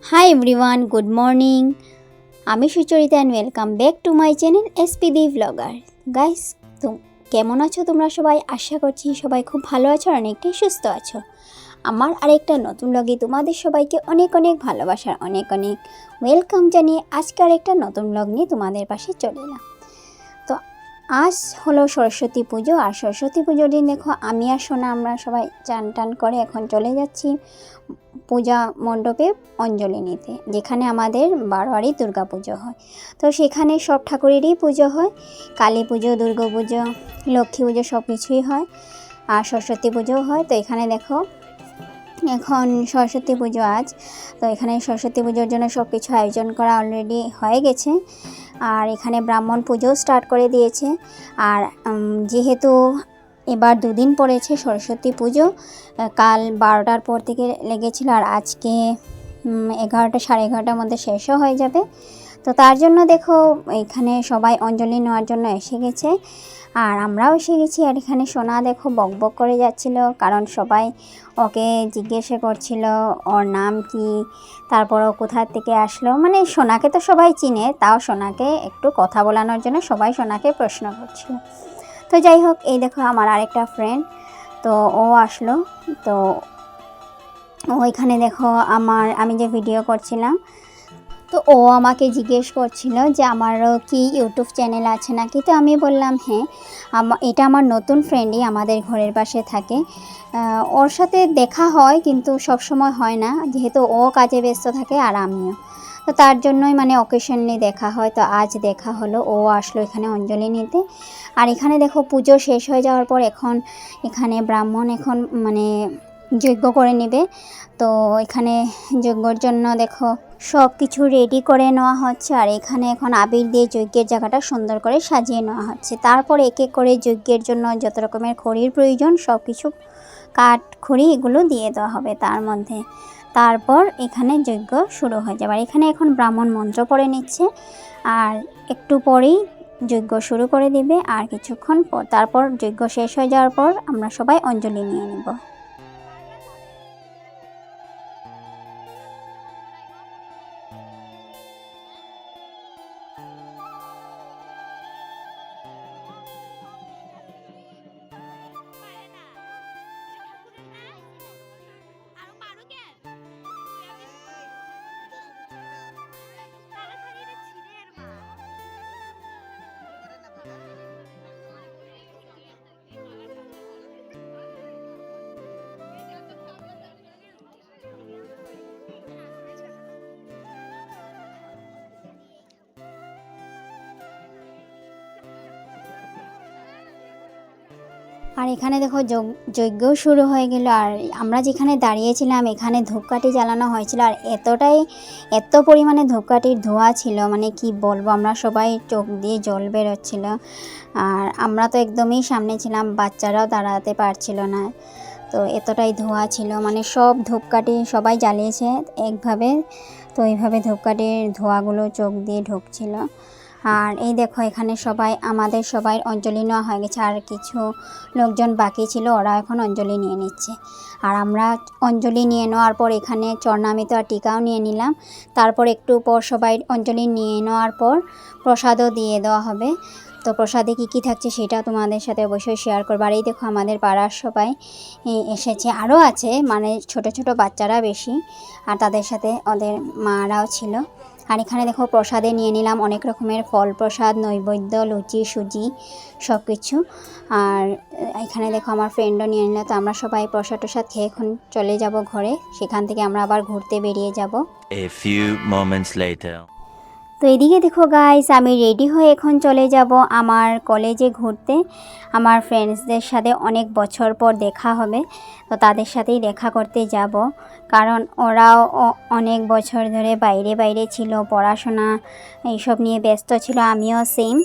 Hi everyone, good morning. আমি Sucharita and welcome back to my channel SPD blogger. Guys, তো কেমন আছো তোমরা সবাই? আশা করছি সবাই খুব ভালো আছো আর অনেকটাই সুস্থ আছো। আমার আরেকটা নতুন ব্লগে তোমাদের সবাইকে অনেক অনেক ভালোবাসার অনেক অনেক ওয়েলকাম জানিয়ে আজকে আরেকটা নতুন ব্লগ নিয়ে তোমাদের পাশে চলে এলাম। তো আজ হলো সরস্বতী পুজো, আর সরস্বতী পুজোর দিন দেখো আমি আর সোনা আমরা সবাই চান টান করে এখন চলে যাচ্ছি পূজা মণ্ডপে অঞ্জলি নিতে, যেখানে আমাদের বারোয়ারি দুর্গা পুজো হয়। তো সেখানে সব ঠাকুরেরই পুজো হয়, কালী পুজো, দুর্গা পুজো, লক্ষ্মী পুজো সব কিছুই হয়, আর সরস্বতী পুজোও হয়। তো এখানে দেখো এখন সরস্বতী পুজো আজ, তো এখানে সরস্বতী পুজোর জন্য সব কিছু আয়োজন করা অলরেডি হয়ে গেছে, আর এখানে ব্রাহ্মণ পুজোও স্টার্ট করে দিয়েছে। আর যেহেতু এবার দুদিন পড়েছে সরস্বতী পুজো, কাল 12টার পর থেকে লেগেছিল, আর আজকে 11টা সাড়ে 11টার মধ্যে শেষও হয়ে যাবে। তো তার জন্য দেখো এখানে সবাই অঞ্জলি নেওয়ার জন্য এসে গেছে, আর আমরাও এসে গেছি। আর এখানে সোনা দেখো বকবক করে যাচ্ছিল, কারণ সবাই ওকে জিজ্ঞাসা করছিল ওর নাম কি, তারপর ও কোথা থেকে আসলো। মানে সোনাকে তো সবাই চিনে, তাও সোনাকে একটু কথা বলানোর জন্য সবাই সোনাকে প্রশ্ন করছিল। তো যাই হোক, এই দেখো আমার আরেকটা ফ্রেন্ড, তো ও আসলো। তো ওইখানে দেখো আমি যে ভিডিও করছিলাম, তো ও আমাকে জিজ্ঞেস করছিল যে আমারও কি ইউটিউব চ্যানেল আছে নাকি। তো আমি বললাম হ্যাঁ, এটা আমার নতুন ফ্রেন্ডই, আমাদের ঘরের পাশে থাকে। ওর সাথে দেখা হয় কিন্তু সব সময় হয় না, যেহেতু ও কাজে ব্যস্ত থাকে আর আমিও, তো তার জন্যই মানে অকেশনলি দেখা হয়। তো আজ দেখা হলো, ও আসলো এখানে অঞ্জলি নিতে। আর এখানে দেখো পুজো শেষ হয়ে যাওয়ার পর এখন এখানে ব্রাহ্মণ এখন মানে যজ্ঞ করে নেবে। তো এখানে যজ্ঞর জন্য দেখো সব কিছু রেডি করে নেওয়া হচ্ছে, আর এখানে এখন আবির দিয়ে যজ্ঞের জায়গাটা সুন্দর করে সাজিয়ে নেওয়া হচ্ছে। তারপর এক এক করে যজ্ঞের জন্য যত রকমের খড়ির প্রয়োজন সব কিছু কাঠ খড়ি এগুলো দিয়ে দেওয়া হবে তার মধ্যে। তারপর এখানে যজ্ঞ শুরু হয়ে যাবে। আর এখানে এখন ব্রাহ্মণ মন্ত্র পড়ে নিচ্ছে, আর একটু পরেই যজ্ঞ শুরু করে দিবে। আর কিছুক্ষণ পর তারপর যজ্ঞ শেষ হয়ে যাওয়ার পর আমরা সবাই অঞ্জলি নিয়ে নেব। আর এখানে দেখো যজ্ঞ শুরু হয়ে গেল। আর আমরা যেখানে দাঁড়িয়েছিলাম এখানে ধূপকাঠি জ্বালানো হয়েছিল, আর এত পরিমাণে ধূপকাঠির ধোঁয়া ছিল, মানে কি বলবো, আমরা সবাই চোখ দিয়ে জল বেরোচ্ছিল। আর আমরা তো একদমই সামনে ছিলাম, বাচ্চারাও দাঁড়াতে পারছিল না, তো এতটাই ধোঁয়া ছিল। মানে সব ধূপকাঠি সবাই জ্বালিয়েছে একভাবে, তো এইভাবে ধূপকাঠির ধোঁয়াগুলো চোখ দিয়ে ঢুকছিল। আর এই দেখো এখানে আমাদের সবাই অঞ্জলি নেওয়া হয়ে গেছে, আর কিছু লোকজন বাকি ছিল, ওরা এখন অঞ্জলি নিয়ে নিচ্ছে। আর আমরা অঞ্জলি নিয়ে নেওয়ার পর এখানে চরণামৃত আর টিকাও নিয়ে নিলাম। তারপর একটু পর সবাই অঞ্জলি নিয়ে নেওয়ার পর প্রসাদও দিয়ে দেওয়া হবে। তো প্রসাদে কী কী থাকছে সেটা তোমাদের সাথে অবশ্যই শেয়ার করবো। আর এই দেখো আমাদের পাড়ার সবাই এসেছে, আরও আছে, মানে ছোট ছোট বাচ্চারা বেশি, আর তাদের সাথে ওদের মারাও ছিল। আর এখানে দেখো প্রসাদে নিয়ে নিলাম অনেক রকমের ফল প্রসাদ, নৈবেদ্য, লুচি, সুজি সব কিছু। আর এখানে দেখো আমার ফ্রেন্ডও নিয়ে নিল। তো আমরা সবাই প্রসাদ টসাদ খেয়ে এখন চলে যাব ঘরে, সেখান থেকে আমরা আবার ঘুরতে বেরিয়ে যাব। A few moments later. তো এদিকে দেখো গাইস, আমি রেডি হয়ে এখন চলে যাব আমার কলেজে ঘুরতে। আমার ফ্রেন্ডসদের সাথে অনেক বছর পর দেখা হবে, তো তাদের সাথেই দেখা করতে যাব, কারণ ওরাও অনেক বছর ধরে বাইরে বাইরে ছিল, পড়াশোনা এইসব নিয়ে ব্যস্ত ছিল, আমিও সেম।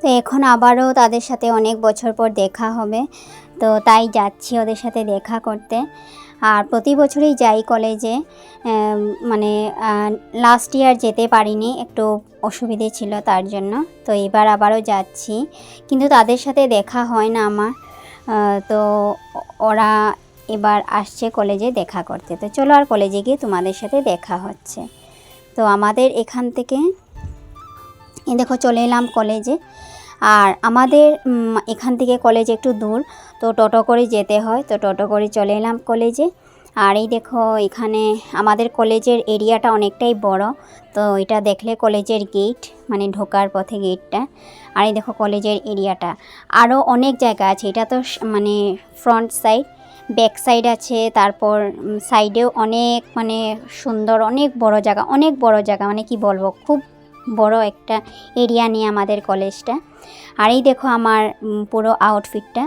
তো এখন আবারও তাদের সাথে অনেক বছর পর দেখা হবে, তো তাই যাচ্ছি ওদের সাথে দেখা করতে। আর প্রতি বছরই যাই কলেজে, মানে লাস্ট ইয়ার যেতে পারিনি, একটু অসুবিধে ছিল তার জন্য, তো এবার আবারও যাচ্ছি, কিন্তু তাদের সাথে দেখা হয় না আমার। তো ওরা এবার আসছে কলেজে দেখা করতে। তো চলো আর কলেজে গিয়ে তোমাদের সাথে দেখা হচ্ছে। তো আমাদের এখান থেকে দেখো চলে এলাম কলেজে। আর আমাদের এখান থেকে কলেজ একটু দূর, তো টোটো করে যেতে হয়। তো টোটো করে চলে এলাম কলেজে। আর এই দেখো এখানে আমাদের কলেজের এরিয়াটা অনেকটাই বড়। তো এটা দেখলে কলেজের গেট, মানে ঢোকার পথে গেটটা। আর এই দেখো কলেজের এরিয়াটা, আরও অনেক জায়গা আছে। এটা তো মানে ফ্রন্ট সাইড, ব্যাক সাইড আছে, তারপর সাইডেও অনেক মানে সুন্দর, অনেক বড় জায়গা, অনেক বড় জায়গা, মানে কি বলবো, খুব বড় একটা এরিয়া নিয়ে আমাদের কলেজটা। আর এই দেখো আমার পুরো আউটফিটটা।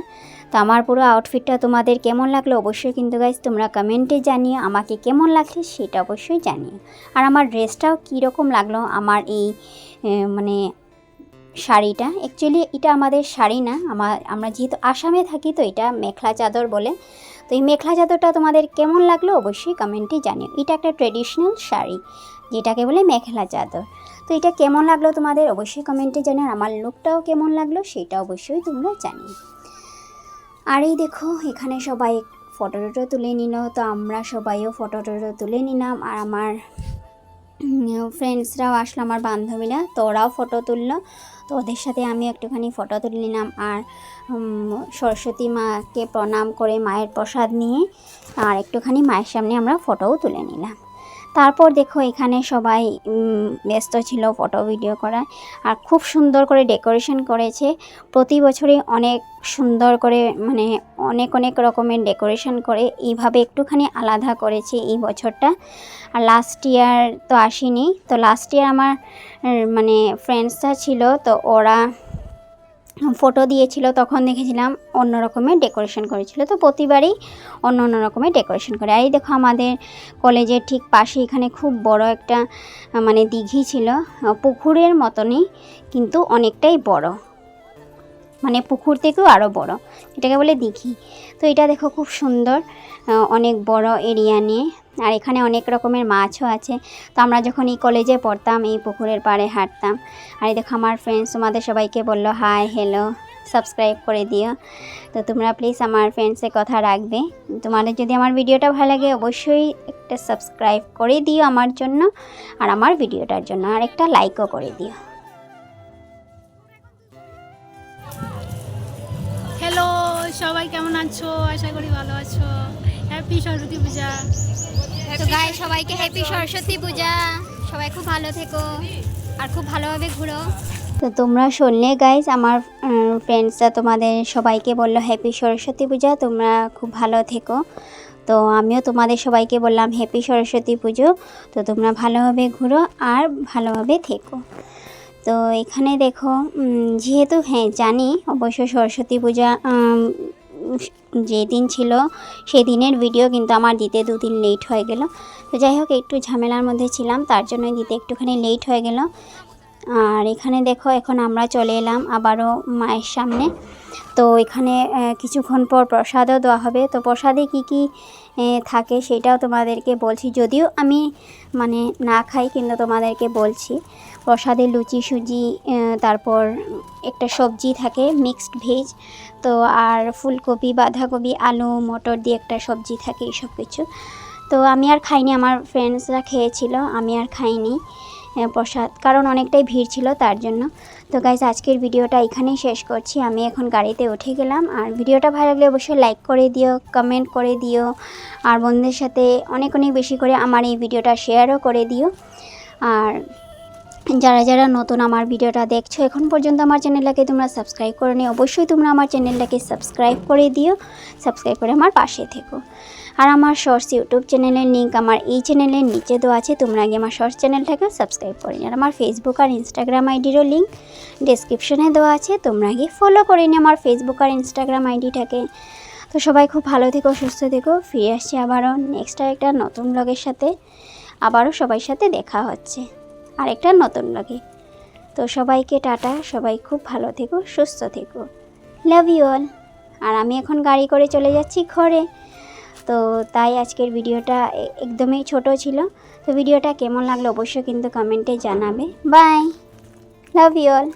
তো আমার পুরো আউটফিটটা তোমাদের কেমন লাগলো অবশ্যই কিন্তু গাইজ তোমরা কমেন্টে জানিও, আমাকে কেমন লাগছে সেটা অবশ্যই জানিও। আর আমার ড্রেসটাও কীরকম লাগলো, আমার এই মানে শাড়িটা, অ্যাকচুয়ালি এটা আমাদের শাড়ি না, আমরা যেহেতু আসামে থাকি তো এটা মেখলা চাদর বলে। তো এই মেখলা চাদরটা তোমাদের কেমন লাগলো অবশ্যই কমেন্টে জানিও। এটা একটা ট্রেডিশনাল শাড়ি যেটাকে বলে মেখলা চাদর। তো এটা কেমন লাগলো তোমাদের অবশ্যই কমেন্টে জানিও। আর আমার লুকটাও কেমন লাগলো সেটা অবশ্যই তোমরা জানিও। আর এই দেখো এখানে সবাই ফটো টটো তুলে নিল, তো আমরা সবাইও ফটো টটো তুলে নিলাম। আর আমার ফ্রেন্ডসরাও আসলো, আমার বান্ধবীরা, তো ওরাও ফটো তুললো। তো ওদের সাথে আমি একটুখানি ফটো তুলে নিলাম। আর সরস্বতী মাকে প্রণাম করে মায়ের প্রসাদ নিয়ে আর একটুখানি মায়ের সামনে আমরা ফটোও তুলে নিলাম। তারপর দেখো এখানে সবাই ব্যস্ত ছিল ফটো ভিডিও করায়। আর খুব সুন্দর করে ডেকোরেশন করেছে, প্রতি বছরই অনেক সুন্দর করে, মানে অনেক অনেক রকমের ডেকোরেশন করে, এইভাবে একটুখানি আলাদা করেছে এই বছরটা। আর লাস্ট ইয়ার তো আসিনি, তো লাস্ট ইয়ার আমার মানে ফ্রেন্ডসরা ছিল, তো ওরা ফটো দিয়েছিল, তখন দেখেছিলাম অন্য রকমের ডেকোরেশন করেছিল। তো প্রতিবারই অন্য অন্য রকমের ডেকোরেশন করে। আর এই দেখো আমাদের কলেজের ঠিক পাশে এখানে খুব বড় একটা মানে দিঘি ছিল, পুকুরের মতনই কিন্তু অনেকটাই বড়, মানে পুকুর থেকেও আরও বড়, এটাকে বলে দিঘি। তো এটা দেখো খুব সুন্দর, অনেক বড় এরিয়া নিয়ে। আর এখানে অনেক রকমের মাছও আছে। তো আমরা যখন এই কলেজে পড়তাম এই পুকুরের পাড়ে হাঁটতাম। আর এই দেখো আমার ফ্রেন্ডস তোমাদের সবাইকে বললো হাই হ্যালো, সাবস্ক্রাইব করে দিও। তো তোমরা প্লিজ আমার ফ্রেন্ডসের কথা রাখবে। তোমাদের যদি আমার ভিডিওটা ভালো লাগে অবশ্যই একটা সাবস্ক্রাইব করে দিও আমার জন্য আর আমার ভিডিওটার জন্য, আর একটা লাইকও করে দিও। হ্যালো সবাই, কেমন আছো? আশা করি ভালো আছো। হ্যাপি সরস্বতী পূজা। তো গাইস সবাইকে হ্যাপি সরস্বতী পূজা, সবাই খুব ভালো থেকো আর খুব ভালোভাবে ঘুরো। তো তোমরা শুনলে গাইস আমার ফ্রেন্ডসরা তোমাদের সবাইকে বললো হ্যাপি সরস্বতী পূজা, তোমরা খুব ভালো থেকো। তো আমিও তোমাদের সবাইকে বললাম হ্যাপি সরস্বতী পুজো। তো তোমরা ভালোভাবে ঘুরো আর ভালোভাবে থেকো। তো এখানে দেখো যেহেতু হ্যাঁ জানি অবশ্য সরস্বতী পূজা যেদিন ছিল সেই দিনের ভিডিও কিন্তু আমার দিতে 2 দিন লেট হয়ে গেল। তো যাই হোক একটু ঝামেলার মধ্যে ছিলাম, তার জন্য দিতে একটুখানি লেট হয়ে গেল। আর এখানে দেখো এখন আমরা চলে এলাম আবারও মায়ের সামনে। তো এখানে কিছুক্ষণ পর প্রসাদও দেওয়া হবে। তো প্রসাদে কি কি থাকে সেটাও তোমাদেরকে বলছি, যদিও আমি মানে না খাই কিন্তু তোমাদেরকে বলছি। প্রসাদে লুচি সুজি, তারপর একটা সবজি থাকে মিক্সড ভেজ, তো আর ফুলকপি বাঁধাকপি আলু মটর দিয়ে একটা সবজি থাকে, এইসব কিছু। তো আমি আর খাইনি, আমার ফ্রেন্ডসরা খেয়েছিল, আমি আর খাইনি প্রসাদ, কারণ অনেকটাই ভিড় ছিল তার জন্য। তো গাইস আজকের ভিডিওটা এখানেই শেষ করছি, আমি এখন গাড়িতে উঠে গেলাম। আর ভিডিওটা ভালো লাগলে অবশ্যই লাইক করে দিও, কমেন্ট করে দিও, আর বন্ধুদের সাথে অনেক অনেক বেশি করে আমার এই ভিডিওটা শেয়ারও করে দিও। আর যারা যারা নতুন আমার ভিডিওটা দেখছো এখন পর্যন্ত আমার চ্যানেলটাকে তোমরা সাবস্ক্রাইব করে নিও, অবশ্যই তোমরা আমার চ্যানেলটাকে সাবস্ক্রাইব করে দিও, সাবস্ক্রাইব করে আমার পাশে থেকো। আর আমার শর্টস ইউটিউব চ্যানেলের লিঙ্ক আমার এই চ্যানেলের নিচে দেওয়া আছে, তোমরা আগে আমার শর্টস চ্যানেলটাকেও সাবস্ক্রাইব করে নিও। আর আমার ফেসবুক আর ইনস্টাগ্রাম আইডিরও লিঙ্ক ডেসক্রিপশনে দেওয়া আছে, তোমরা আগে ফলো করে নিও আমার ফেসবুক আর ইনস্টাগ্রাম আইডিটাকে। তো সবাই খুব ভালো থেকো, সুস্থ থেকো, ফিরে আসছি আবারও নেক্সট একটা নতুন ব্লগের সাথে, আবারও সবার সাথে দেখা হচ্ছে আরেকটা নতুন ব্লগে। তো সবাইকে টাটা, সবাই খুব ভালো থেকো, সুস্থ থেকো, লাভ ইউ অল। আর আমি এখন গাড়ি করে চলে যাচ্ছি ঘরে। তো তাই আজকের ভিডিওটা একদমই ছোট ছিল। তো ভিডিওটা কেমন লাগলো অবশ্যই কিন্তু কমেন্টে জানাবে। Bye, love you all.